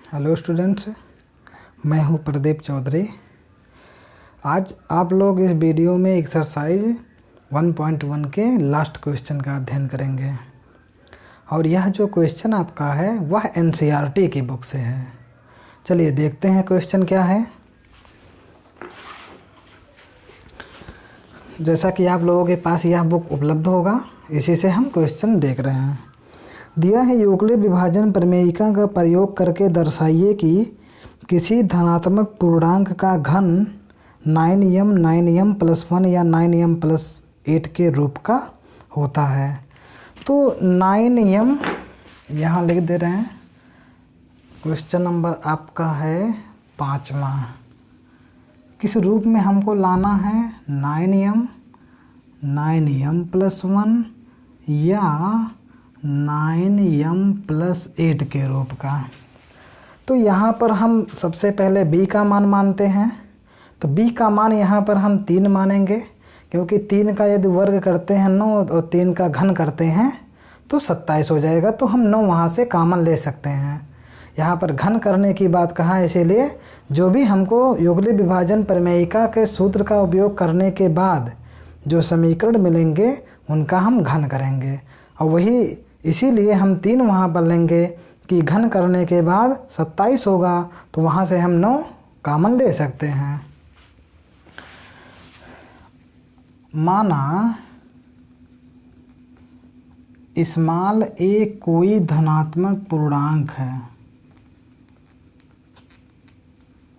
Hello students, मैं हूं प्रदीप चौधरी। आज आप लोग इस वीडियो में एक्सरसाइज 1.1 के लास्ट क्वेश्चन का अध्ययन करेंगे और यह जो क्वेश्चन आपका है वह एनसीईआरटी की बुक से है। चलिए देखते हैं क्वेश्चन क्या है। जैसा कि आप लोगों के पास यह बुक उपलब्ध होगा, इसी से हम क्वेश्चन देख रहे हैं। दिया है यूक्लिड विभाजन प्रमेयिका का प्रयोग करके दर्शाइए कि किसी धनात्मक पूर्णांक का घन 9m 9m + 1 या 9m + 8 के रूप का होता है। तो 9m यहाँ लिख दे रहे हैं। क्वेश्चन नंबर आपका है 5वां। किस रूप में हमको लाना है? 9m 9m + 1 या 9m + 8 के रूप का। तो यहाँ पर हम सबसे पहले b का मान मानते हैं। तो b का मान यहाँ पर हम 3 मानेंगे, क्योंकि 3 का यदि वर्ग करते हैं 9 और 3 का घन करते हैं तो 27 हो जाएगा। तो हम 9 वहाँ से कॉमन ले सकते हैं। यहाँ पर घन करने की बात कहा है, इसीलिए जो भी हमको यूक्लिड विभाजन प्रमेयिका के सूत्र का उपयोग करने के बाद जो समीकरण मिलेंगे उनका हम घन करेंगे। और वही इसीलिए हम 3 वहाँ पर लेंगे कि घन करने के बाद 27 होगा, तो वहाँ से हम 9 कॉमन ले सकते हैं। माना स्मॉल a कोई धनात्मक पूर्णांक है,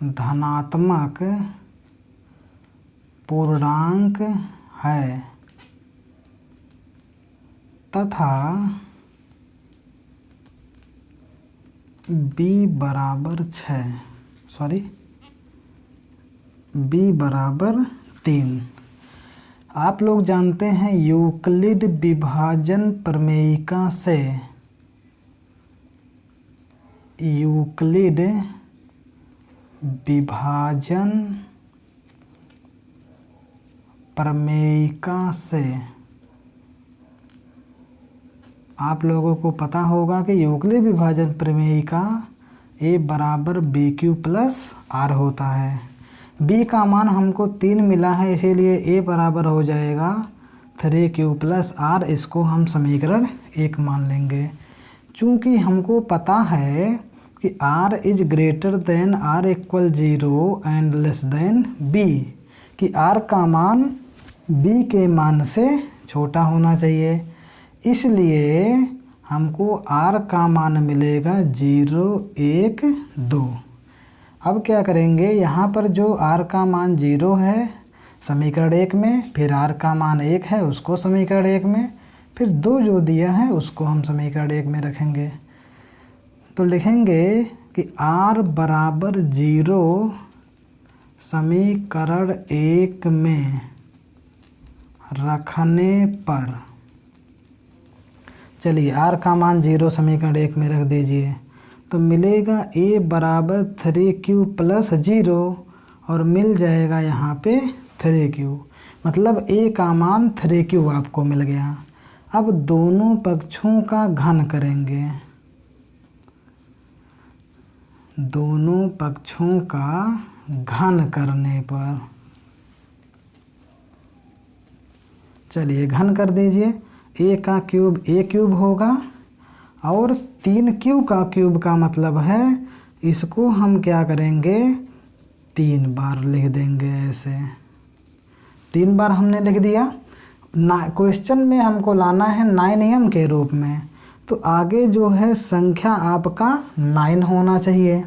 धनात्मक पूर्णांक है तथा b बराबर 3। आप लोग जानते हैं यूक्लिड विभाजन प्रमेयिका से, यूक्लिड विभाजन प्रमेयिका से आप लोगों को पता होगा कि यूक्लिड विभाजन प्रमेयिका a बराबर bq + r होता है। b का मान हमको 3 मिला है, इसीलिए a बराबर हो जाएगा 3q + r। इसको हम समीकरण 1 मान लेंगे। चूँकि हमको पता है कि r is greater than r = 0 and less than b, कि r का मान b के मान से छोटा होना चाहिए, इसलिए हमको r का मान मिलेगा 0 1 2। अब क्या करेंगे, यहाँ पर जो r का मान 0 है समीकरण 1 में, फिर r का मान 1 है उसको समीकरण 1 में, फिर 2 जो दिया है उसको हम समीकरण 1 में रखेंगे। तो लिखेंगे कि r बराबर 0 समीकरण 1 में रखने पर, चलिए r का मान 0 समीकरण 1 में रख दीजिए, तो मिलेगा a बराबर 3q + 0 और मिल जाएगा यहाँ पे 3q, मतलब a का मान 3q आपको मिल गया। अब दोनों पक्षों का घन करेंगे, दोनों पक्षों का घन करने पर, चलिए घन कर दीजिए। a का क्यूब a क्यूब होगा और 3q का क्यूब का मतलब है इसको हम क्या करेंगे 3 बार लिख देंगे। ऐसे 3 बार हमने लिख दिया। क्वेश्चन में हमको लाना है 9m के रूप में, तो आगे जो है संख्या आपका 9 होना चाहिए।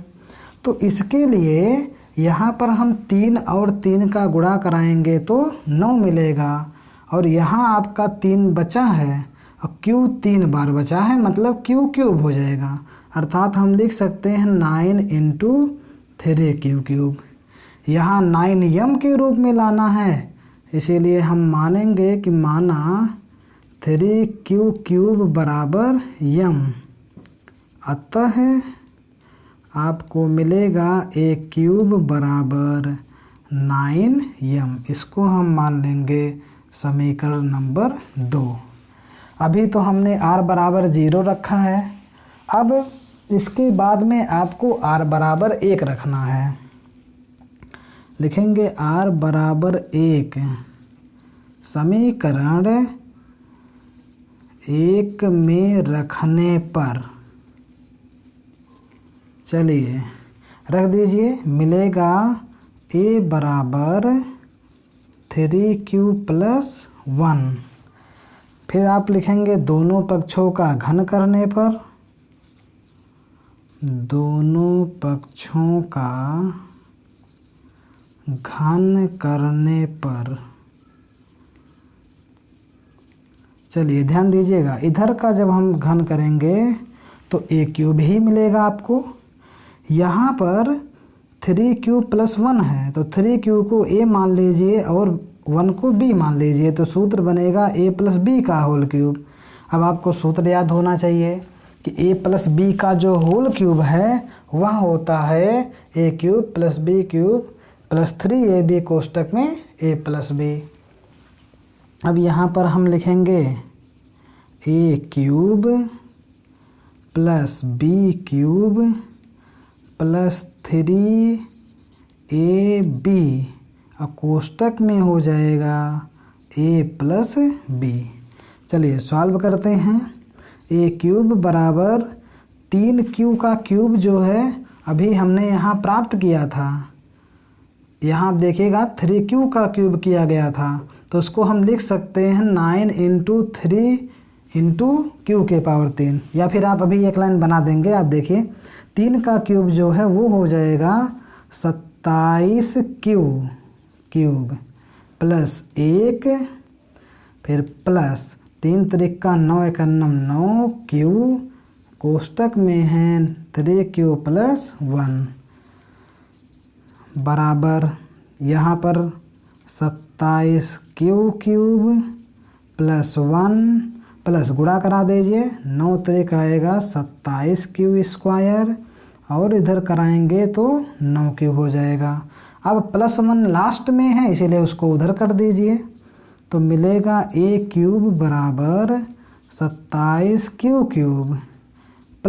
तो इसके लिए यहाँ पर हम 3 और 3 का गुणा कराएंगे तो 9 मिलेगा, और यहाँ आपका 3 बचा है और q 3 बार बचा है, मतलब q क्यूब हो जाएगा। अर्थात हम लिख सकते हैं 9 × 3q क्यूब। यहाँ 9m के रूप में लाना है, इसीलिए हम मानेंगे कि माना 3q क्यूब बराबर m, अतः आपको मिलेगा a क्यूब बराबर 9m। इसको हम मान लेंगे समीकरण नंबर 2। अभी तो हमने r बराबर 0 रखा है। अब इसके बाद में आपको r बराबर 1 रखना है। लिखेंगे r बराबर 1 समीकरण 1 में रखने पर, चलिए रख दीजिए, मिलेगा a बराबर 3q + 1। फिर आप लिखेंगे दोनों पक्षों का घन करने पर, दोनों पक्षों का घन करने पर, चलिए ध्यान दीजिएगा, इधर का जब हम घन करेंगे तो a³ ही मिलेगा आपको। यहाँ पर 3q + 1 है तो 3q को a मान लीजिए और 1 को b मान लीजिए, तो सूत्र बनेगा a + b का होल क्यूब। अब आपको सूत्र याद होना चाहिए कि a + b का जो होल क्यूब है वह होता है a³ + b³ + 3ab कोष्टक में a + b। अब यहाँ पर हम लिखेंगे a³ + b³ + 3ab और कोष्टक में हो जाएगा a + b। चलिए सॉल्व करते हैं। a³ बराबर 3q का क्यूब जो है अभी हमने यहाँ प्राप्त किया था, यहाँ आप देखिएगा 3q का क्यूब किया गया था, तो उसको हम लिख सकते हैं 9 × 3 × q⁻3, या फिर आप अभी एक लाइन बना देंगे। आप देखिए 3 का क्यूब जो है वो हो जाएगा 27q³ + 1, फिर प्लस 3 × 3 = 9, 1 × 9q कोष्टक में है 3q + 1 बराबर यहाँ पर 27q³ + 1 प्लस गुणा करा दीजिए, 9 × 3 आएगा 27q² और इधर कराएंगे तो 9q हो जाएगा। अब +1 लास्ट में है इसीलिए उसको उधर कर दीजिए, तो मिलेगा a³ बराबर 27q³ +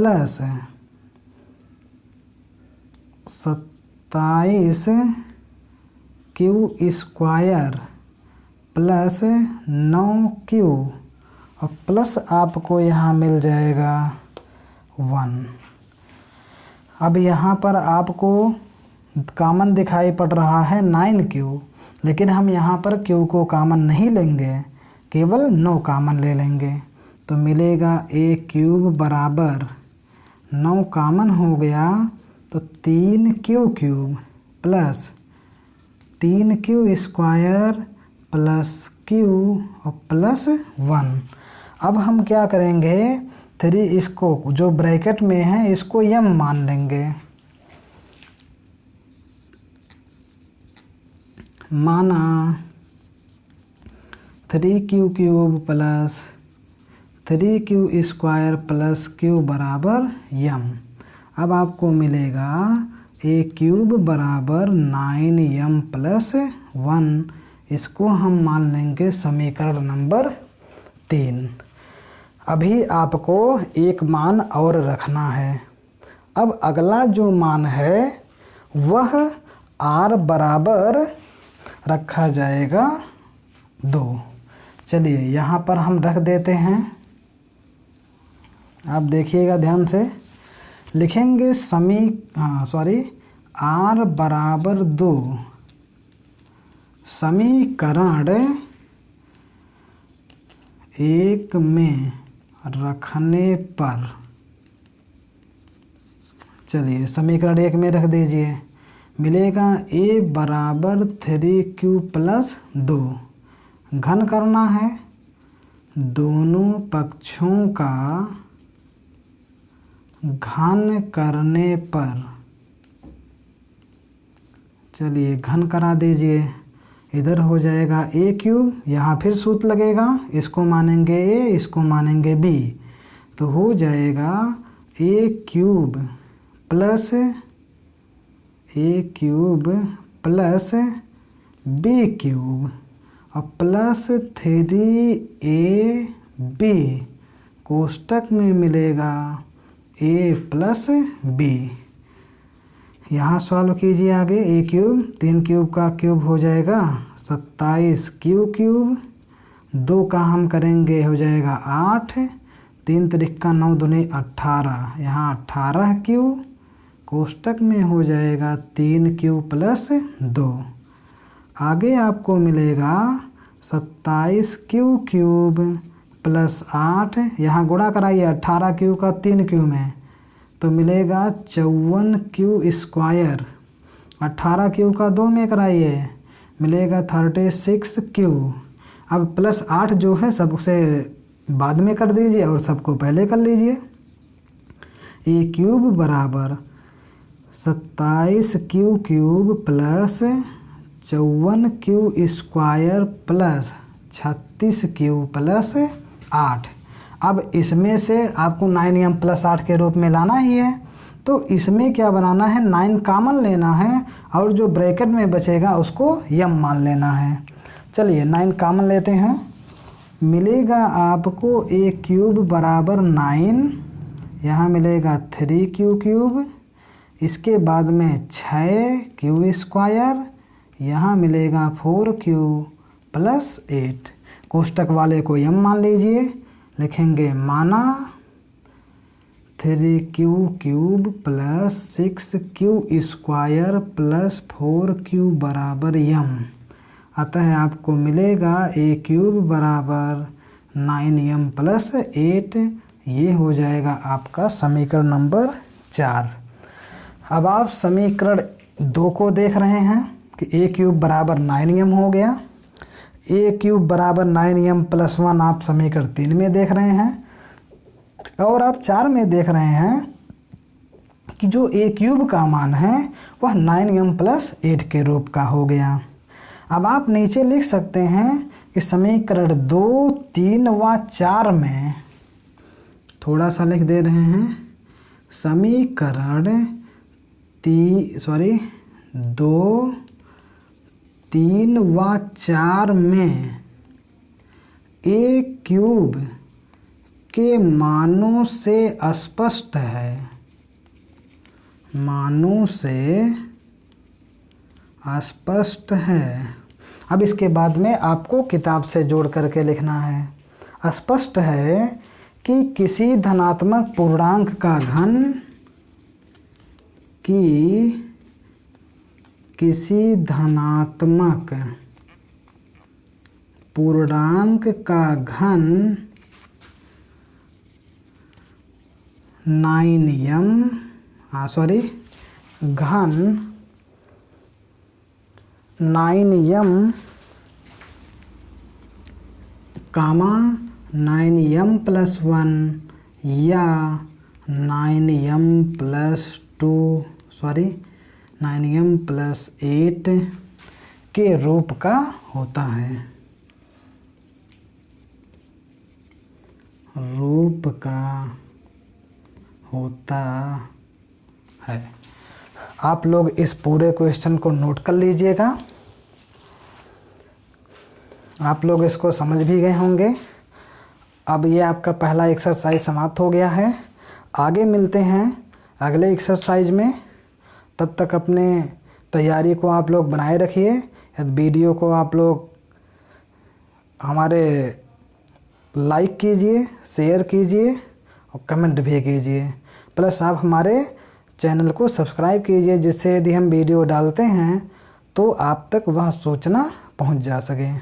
27q² + 9q और प्लस आपको यहाँ मिल जाएगा 1। अब यहाँ पर आपको कॉमन दिखाई पड़ रहा है 9q, लेकिन हम यहाँ पर q को कॉमन नहीं लेंगे, केवल 9 कॉमन ले लेंगे, तो मिलेगा a³ बराबर 9 कॉमन हो गया तो 3q³ + 3q² + q और +1। अब हम क्या करेंगे, 3 इसको जो ब्रैकेट में है इसको m मान लेंगे, माना 3q³ + 3q² + q बराबर m। अब आपको मिलेगा a³ बराबर 9m + 1, इसको हम मान लेंगे समीकरण नंबर 3। अभी आपको एक मान और रखना है। अब अगला जो मान है वह r बराबर रखा जाएगा 2। चलिए यहाँ पर हम रख देते हैं, आप देखिएगा ध्यान से, लिखेंगे r बराबर 2 समीकरण 1 में रखने पर, चलिए समीकरण 1 में रख दीजिए, मिलेगा a बराबर 3q + 2, घन करना है, दोनों पक्षों का घन करने पर, चलिए घन करा दीजिए, इधर हो जाएगा a³, यहाँ फिर सूत्र लगेगा, इसको मानेंगे a, इसको मानेंगे b, तो हो जाएगा a³ + b³ और +3ab कोष्टक में मिलेगा ए प्लस बी। यहाँ सॉल्व कीजिए आगे। ए क्यूब 3 क्यूब का क्यूब हो जाएगा 27 क्यू क्यूब, 2 का हम करेंगे हो जाएगा 8, 3 त्रिक 9 दूनी 18, यहाँ 18 क्यू, कोष्टक में हो जाएगा 3 क्यू प्लस 2। आगे आपको मिलेगा 27 क्यू क्यूब प्लस 8, यहाँ गुणा कराइए 18 क्यू का 3 क्यू में तो मिलेगा 54 क्यू स्क्वायर, 18 क्यू का 2 में कराइए मिलेगा 36 क्यू। अब प्लस 8 जो है सबसे बाद में कर दीजिए और सबको पहले कर लीजिए। ए क्यूब बराबर 27 Q cube plus 54 Q square plus 36 Q plus 8। अब इसमें से आपको 9m प्लस 8 के रूप में लाना ही है, तो इसमें क्या बनाना है, 9 कॉमन लेना है और जो ब्रैकेट में बचेगा उसको m मान लेना है। चलिए 9 कॉमन लेते हैं, मिलेगा आपको ए क्यूब बराबर 9, यहाँ मिलेगा 3 क्यू क्यूब, इसके बाद में 6 क्यू स्क्वायर, यहाँ मिलेगा 4 क्यू प्लस 8। कोष्टक वाले को m मान लीजिए, लिखेंगे माना 3 Q cube plus 6 Q square plus 4 Q बराबर m। अतः आपको मिलेगा ए क्यूब बराबर 9m प्लस 8। ये हो जाएगा आपका समीकरण नंबर 4। अब आप समीकरण 2 को देख रहे हैं कि ए क्यूब बराबर 9m हो गया। ए क्यूब बराबर 9m प्लस 1 आप समीकरण 3 में देख रहे हैं और आप 4 में देख रहे हैं कि जो ए क्यूब का मान है वह 9m प्लस 8 के रूप का हो गया। अब आप नीचे लिख सकते हैं कि समीकरण 2, 3 व 4 में थोड़ा सा लिख दे रहे हैं, समीकरण 2, 3 व 4 में ए क्यूब के मानों से स्पष्ट है, मानों से स्पष्ट है। अब इसके बाद में आपको किताब से जोड़ करके लिखना है। स्पष्ट है कि किसी धनात्मक पूर्णांक का घन किसी धनात्मक पूर्णांक का घन 9m कामा 9m प्लस 1 या 9m प्लस 8 के रूप का होता है, रूप का होता है। आप लोग इस पूरे क्वेश्चन को नोट कर लीजिएगा। आप लोग इसको समझ भी गए होंगे। अब ये आपका पहला एक्सरसाइज समाप्त हो गया है। आगे मिलते हैं अगले एक्सरसाइज में। तब तक अपने तैयारी को आप लोग बनाए रखिए। वीडियो को आप लोग हमारे लाइक कीजिए, शेयर कीजिए और कमेंट भी कीजिए। प्लस आप हमारे चैनल को सब्सक्राइब कीजिए, जिससे यदि हम वीडियो डालते हैं तो आप तक वह सूचना पहुंच जा सके।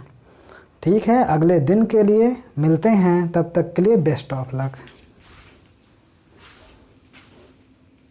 ठीक है, अगले दिन के लिए मिलते हैं। तब तक के लिए बेस्ट ऑफ लक।